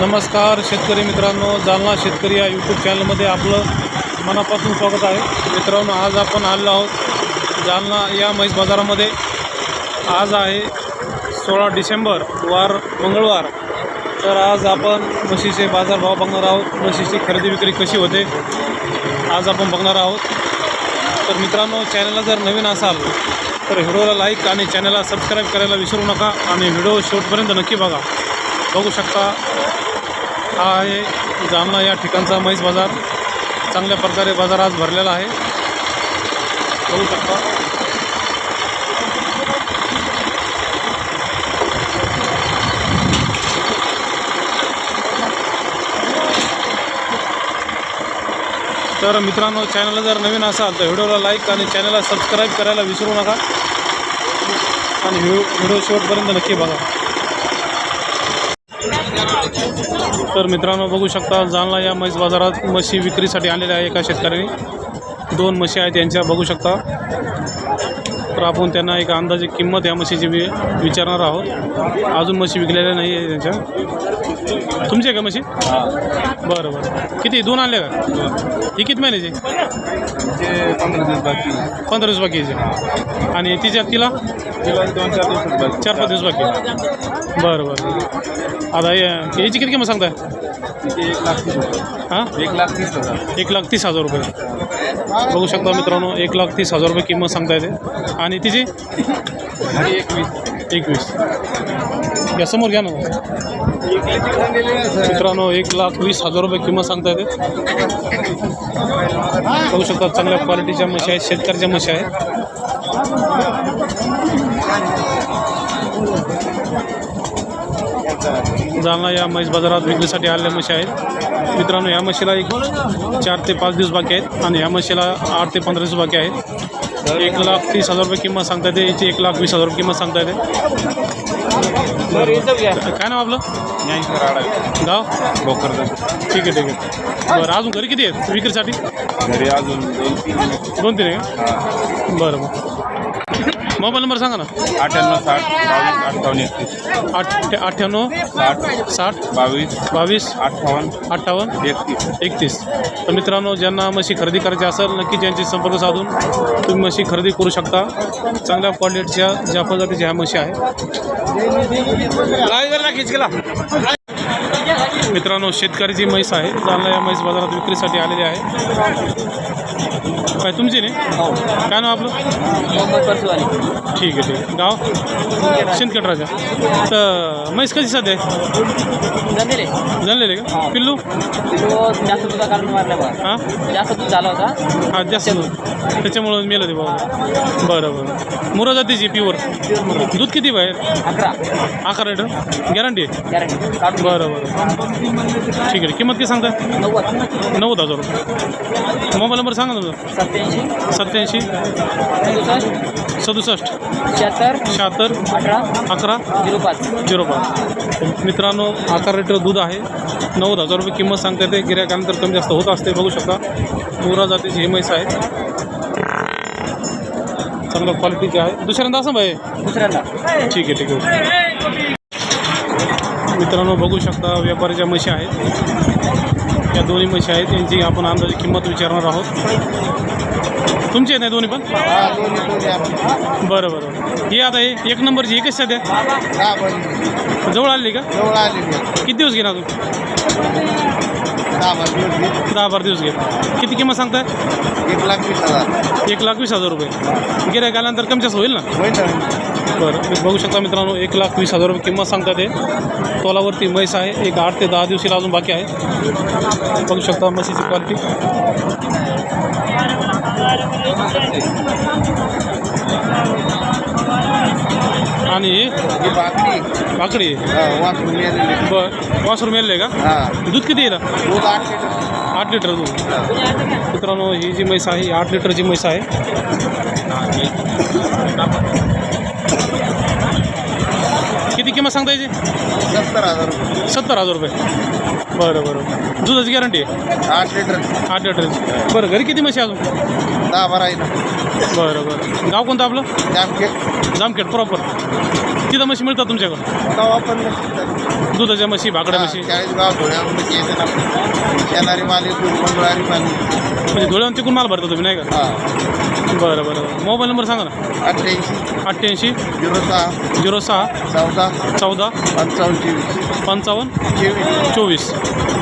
नमस्कार शेतकरी मित्रांनो, जालना शेतकरी या यूट्यूब चॅनलमध्ये आपलं मनापासून स्वागत आहे। मित्रांनो, आज आपण आलो आहोत जालना या म्हैस बाजारामध्ये। आज आहे 16 डिसेंबर, वार मंगळवार। तर आज आपण म्हशीचे बाजारभाव बघणार आहोत, म्हशीची खरेदी विक्री कशी होते आज आपण बघणार आहोत। तर मित्रांनो, चॅनलला जर नवीन असाल तर व्हिडिओला लाईक आणि चॅनलला सबस्क्राईब करायला विसरू नका आणि व्हिडिओ शेवटपर्यंत नक्की बघा। बघू शकता, हा आहे जालना या ठिकाणचा म्हैस बाजार। चांगल्या प्रकारे बाजार आज भरलेला आहे, बघू शकता। तर मित्रांनो, चॅनलला जर नवीन असाल तर व्हिडिओला लाईक आणि चॅनलला सबस्क्राईब करायला विसरू नका आणि व्हिडिओ शेवटपर्यंत नक्की बघा। तर मित्रांनो, बघू शकता, जालना या म्हैस बाजारात म्हशी विक्रीसाठी आलेल्या आहे एका शेतकऱ्याने। 2 म्हशी आहेत त्यांच्या, बघू शकता। तर आपण त्यांना एक अंदाजे किंमत या म्हशीची विचारणार आहोत। अजून म्हशी विकलेल्या नाही आहे त्यांच्या। तुमची आहे का म्हशी? बरं बरं। किती 2 आणले का? ही किती महिन्याची? 15 दिवस बाकी आहे। आणि तिच्या तिला 4-5 दिवस बाकी। बरं बरं। आता याची किती किंमत सांगताय? 1,30,000 रुपये। बघू शकता मित्रांनो, 1,30,000 रुपये किंमत सांगता येते। आणि तिची 21 या समोर घ्या ना मित्रांनो, 1,20,000 रुपये किंमत सांगता येते। बघू शकता, चांगल्या क्वालिटीच्या म्हशी आहेत, शेतकऱ्याच्या म्हशी आहेत। जालना या म्हैस बाजारात विक्रीसाठी आलेल्या म्हशी आहेत। मित्रांनो, या म्हशीला 4 ते 5 दिवस बाकी आहेत आणि या म्हशीला 8 ते 15 दिवस बाकी आहेत। 1,30,000 रुपये किंमत सांगता येते, याची 1,20,000 रुपये किंमत सांगता येते। काय नाव आपलं? गाव भोकरदन। ठीक आहे ठीक आहे। बरं, अजून घरी किती आहेत विक्रीसाठी? घरी अजून 2-3 आहे का? बरं बरं। मोबाईल नंबर सांगा ना। 98 60 98 60 22 58 31। तर मित्रांनो, ज्यांना म्हशी खरेदी करायची असेल नक्की त्यांची संपर्क साधून तुम्ही म्हशी खरेदी करू शकता। चांगल्या क्वालिटीच्या ज्या प्रजातीच्या ह्या म्हशी आहेत। मित्रांनो, शेतकऱ्याची म्हैस आहे, जालना या म्हैस बाजारात विक्रीसाठी आलेली आहे। काय तुमची नाही? काय नाव आपलं? ठीक आहे ठीक आहे। गाव शिंदखेड। तर म्हैस कशी सध्या आहे? जनलेले का? पिल्लू जास्त तुझा कारण मारला। हां, जास्त दूध झाला होता। हां, जास्त त्याच्यामुळं मेलं ते बाबा। बरं बरं। मुरा जातीची प्युअर। दूध किती बाहेर? 11 लिटर गॅरंटी आहे? बरं बरं, ठीक आहे। किंमत किती सांगता? 90,000 रुपये। मोबाईल नंबर सांगा तुमचा। 87 67 76 11 05। मित्रांनो, 11 लिटर दूध आहे, 90,000 रुपये किंमत सांगता येते। गिऱ्हाईकानंतर कमी जास्त होत असते, बघू शकता। मुरा जातीची ही म्हैस आहे, चांगल्या क्वालिटीची आहे। दुसऱ्यांदा असं भाई? दुसऱ्यांदा। ठीक आहे ठीक आहे। मित्रांनो, बघू शकता, व्यापाऱ्याच्या म्हशी आहेत। या दोन्ही म्हशी आहेत, यांची आपण अंदाजे किंमत विचारणार आहोत। तुमचे नाही दोन्ही पण? बरं बरं। ही आता हे 1 नंबरची ही कशी सध्या जवळ आली का? किती दिवस घेणार तू? 10-12 दिवस घे। किती किंमत सांगताय? 1,20,000 रुपये। गिऱ्हाईक आल्यानंतर कमी जास्त होईल ना? बरं, बघू शकता मित्रांनो, 1,20,000 रुपये किंमत सांगतात ते। तोलावरती म्हैस आहे, एक 8 ते 10 दिवशीला अजून बाकी आहे। बघू शकता म्हशीची क्वालिटी। आणि बाकडी बरं, वासरू मेले का? दूध किती येईल? 8 लिटर दूध। मित्रांनो, ही जी म्हैस आहे 8 लिटरची म्हैस आहे। किती किंमत सांगता याची? 70,000 रुपये। बरं बरं। दुधाची गॅरंटी आहे? 8 लिटरची। बरं, घरी किती म्हशी अजून? 10-12 आहे ना। बरं बरं। गाव कोणतं आपलं? जामखेड प्रॉपर। तिथं म्हशी मिळतात तुमच्याकडं दुधाच्या म्हशी भाकड्या म्हशी 40 गाव धुळ्यामध्ये येते ना येणारी माल येतो मंगळवारी माल म्हणजे धुळ्याहून तिकून माल भरता तुम्ही नाही का हां बरं बरं मोबाईल नंबर सांगा ना 88 88 06 06 14 14 55 55 24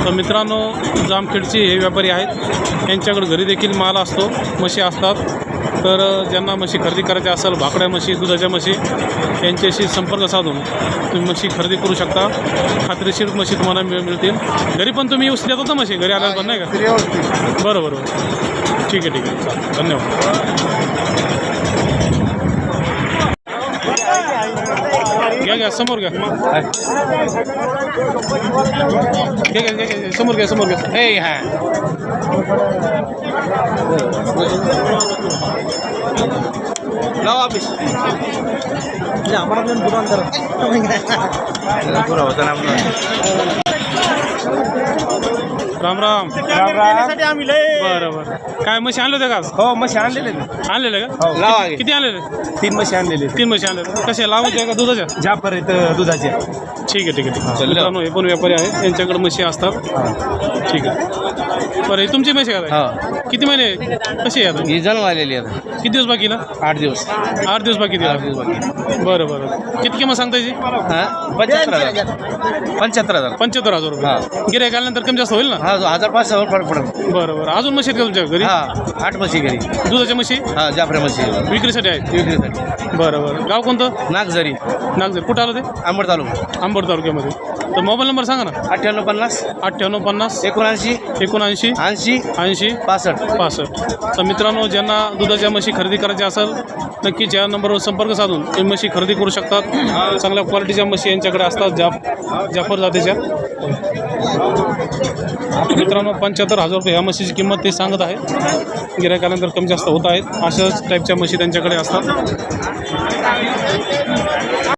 तर मित्रांनो जामखेडचे हे व्यापारी आहेत यांच्याकडे घरी देखील माल असतो म्हशी असतात तर ज्यांना म्हशी खरेदी करायच्या असेल भाकड्या म्हशी दुधाच्या म्हशी यांच्याशी संपर्क साधून तुम्ही म्हशी खरेदी करू शकता खात्रीशीर म्हशी तुम्हाला मिळतील घरी पण तुम्ही येऊच देतात ना म्हशी घरी आल्यावर पण नाही का व्यवस्थित बरं बरं ठीक आहे धन्यवाद घ्या समोर घ्या घ्या समोर घ्या हे हा राम राम बरं बरं काय म्हशी आणले होते का आज? हो म्हशी आणलेले आणलेले का हो लावा किती आणलेले 3 म्हशी आणलेले 3 म्हशी आणलेले कसे लावायचे का दुधाच्या जापर आहेत दुधाचे ठीक आहे मित्रांनो हे पण व्यापारी आहेत यांच्याकडे म्हशी असतात ठीक आहे बरं ही तुमची म्हशी का किती महिने कशी आहे आता ही जन्म आलेली आता किती दिवस बाकी ना 8 दिवस 8 दिवस बाकी दिला बरं किती किंमत सांगता याची 75,000 75,000 रुपये गिऱ्हाईक आल्यानंतर कमी जास्त होईल ना हा 1,500 फरक पडेल बरं अजून म्हशी आहेत का तुमच्या घरी हा 8 म्हशी घरी दुधाच्या म्हशी हा जाफऱ्या म्हशी विक्रीसाठी आहेत विक्रीसाठी बरं गाव कोणतं नागझरी नागझर कुठं आलं ते आंबड तालुका आंबड तालुक्यामध्ये तर मोबाईल नंबर सांगा ना 9850 9850 79 79 80 80 65 तर मित्रांनो ज्यांना दुधाच्या म्हशी खरेदी करायच्या असेल नक्कीच या नंबरवर संपर्क साधून ते म्हशी खरेदी करू शकतात चांगल्या क्वालिटीच्या म्हशी यांच्याकडे असतात जाफर जातीच्या मित्रांनो 75,000 रुपये ह्या म्हशीची किंमत ते सांगत आहे गिऱ्हाईकानंतर कमी जास्त होत आहेत अशाच टाईपच्या म्हशी त्यांच्याकडे असतात